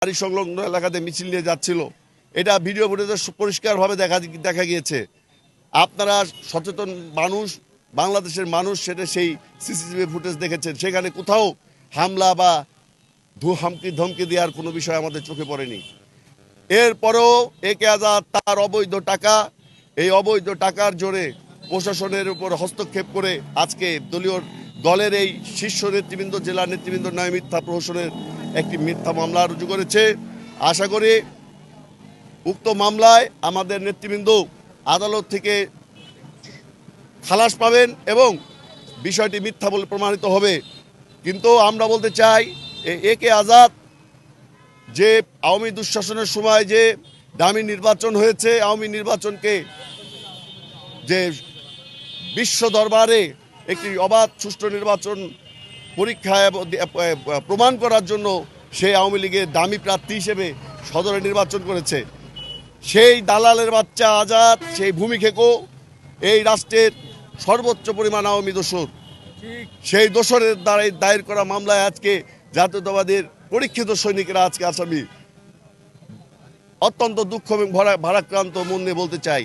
বাড়ি সংলগ্ন এলাকাতে মিছিল নিয়ে যাচ্ছিল, এটা ভিডিও ফুটেজে পরিষ্কারভাবে দেখা গিয়েছে। আপনারা সচেতন মানুষ, বাংলাদেশের মানুষ সেটা সেই সিসিটিভি ফুটেজ দেখেছেন। সেখানে কোথাও হামলা বা হামকি ধমকি দেওয়ার কোনো বিষয় আমাদের চোখে পড়েনি। এরপরেও একে আজাদ তার অবৈধ টাকা, এই অবৈধ টাকার জোরে প্রশাসনের উপর হস্তক্ষেপ করে আজকে দলের এই শীর্ষ নেতৃবৃন্দ, জেলা নেতৃবৃন্দ ন্যায় মিথ্যা প্রহসনের একটি মিথ্যা মামলা রুজু করেছে। আশা করি উক্ত মামলায় আমাদের নেতৃবৃন্দ আদালত থেকে খালাস পাবেন এবং বিষয়টি মিথ্যা বলে প্রমাণিত হবে। কিন্তু আমরা বলতে চাই, একে আজাদ যে আওয়ামী দুঃশাসনের সময় যে দামি নির্বাচন হয়েছে, আওয়ামী নির্বাচনকে যে বিশ্ব দরবারে একটি অবাধ সুষ্ঠু নির্বাচন পরীক্ষায় প্রমাণ করার জন্য সেই আওয়ামী লীগের দামি প্রার্থী হিসেবে সদরে নির্বাচন করেছে। সেই দালালের বাচ্চা আজাদ, সেই ভূমি খেকো এই রাষ্ট্রের সর্বোচ্চ পরিমাণ আওয়ামী দোসর। সেই দোসরের দ্বারাই দায়ের করা মামলায় আজকে জাতীয়তাবাদের পরীক্ষিত সৈনিকেরা আজকে আসামি। অত্যন্ত দুঃখ এবং ভারাক্রান্ত মন নিয়ে বলতে চাই,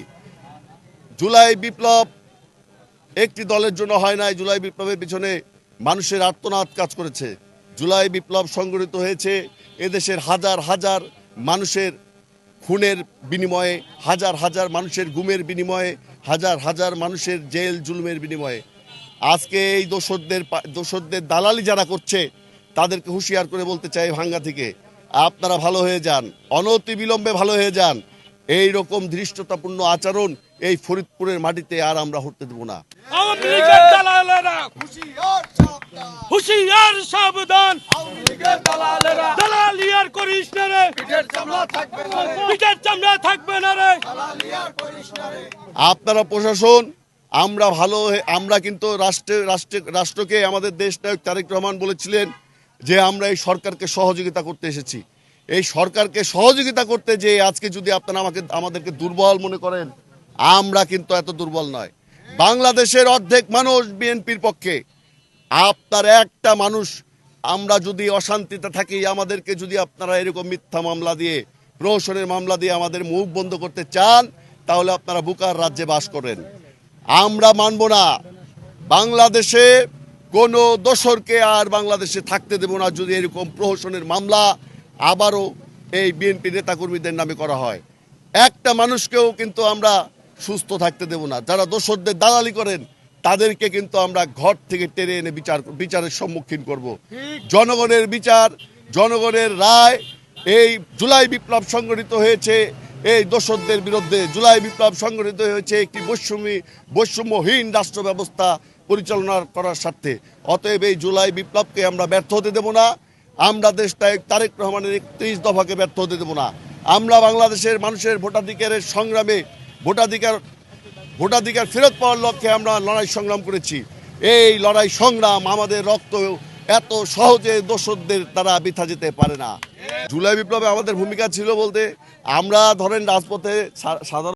জুলাই বিপ্লব একটি দলের জন্য হয় নাই। জুলাই বিপ্লবের পিছনে মানুষের আর্তনাদ কাজ করেছে। জুলাই বিপ্লব সংগঠিত হয়েছে এদেশের হাজার হাজার মানুষের খুনের বিনিময়ে, হাজার হাজার মানুষের গুমের বিনিময়ে, হাজার হাজার মানুষের জেল জুলুমের বিনিময়ে। আজকে এই দোসরদের দালালি যারা করছে তাদেরকে হুঁশিয়ার করে বলতে চাই, ভাঙ্গা থেকে আপনারা ভালো হয়ে যান, অনতি বিলম্বে ভালো হয়ে যান। এই রকম ধৃষ্টতাপূর্ণ আচরণ এই ফরিদপুরের মাটিতে আর আমরা হতে দেব না। আওয়ামী লীগের দালালেরা হুঁশিয়ার সাবধান, দালালি আর করিস না রে, পিঠের চামড়া থাকবে না রে। আপনারা প্রশাসন, আমরা কিন্তু রাষ্ট্রকে আমাদের দেশ নায়ক তারেক রহমান বলেছিলেন যে আমরা এই সরকারকে সহযোগিতা করতে এসেছি। এই সরকারকে সহযোগিতা করতে যে আজকে যদি আপনারা আমাদেরকে দুর্বল মনে করেন, আমরা কিন্তু এত দুর্বল নয়। বাংলাদেশের অর্ধেক মানুষ বিএনপির পক্ষে। আপনার একটা মানুষ, আমরা যদি অশান্তিতে থাকি, আমাদেরকে যদি আপনারা এরকম মিথ্যা মামলা দিয়ে, প্রহসনের মামলা দিয়ে আমাদের মুখ বন্ধ করতে চান, তাহলে আপনারা বুকার রাজ্যে বাস করেন। আমরা মানব না। বাংলাদেশে কোনো দোসরকে আর বাংলাদেশে থাকতে দেব না যদি এরকম প্রহসনের মামলা আবারও এই বিএনপি নেতাকর্মীদের নামে করা হয়। একটা মানুষকেও কিন্তু আমরা সুস্থ থাকতে দেব না। যারা দোসরদের দালালি করেন তাদেরকে কিন্তু আমরা ঘর থেকে টেনে এনে বিচারের সম্মুখীন করব। জনগণের বিচার, জনগণের রায়। এই জুলাই বিপ্লব সংগঠিত হয়েছে এই দোসরদের বিরুদ্ধে। জুলাই বিপ্লব সংগঠিত হয়েছে একটি বৈষম্যহীন রাষ্ট্র ব্যবস্থা পরিচালনা করার স্বার্থে। অতএব এই জুলাই বিপ্লবকে আমরা ব্যর্থ হতে দেব না। আমরা দেশ নায়ক তারেক রহমানের 31 দফাকে ব্যর্থ হতে দেব না। আমরা বাংলাদেশের মানুষের ভোটাধিকারের সংগ্রামে ভোটাধিকার ফেরত পাওয়ার লক্ষ্যে আমরা লড়াই সংগ্রাম করেছি। এই লড়াই সংগ্রাম, আমাদের রক্ত এত সহজে দোসরদের দ্বারা বৃথা যেতে পারে না। জুলাই বিপ্লবে আমাদের ভূমিকা ছিল বলতে, আমরা ধরেন রাজপথে সাধারণ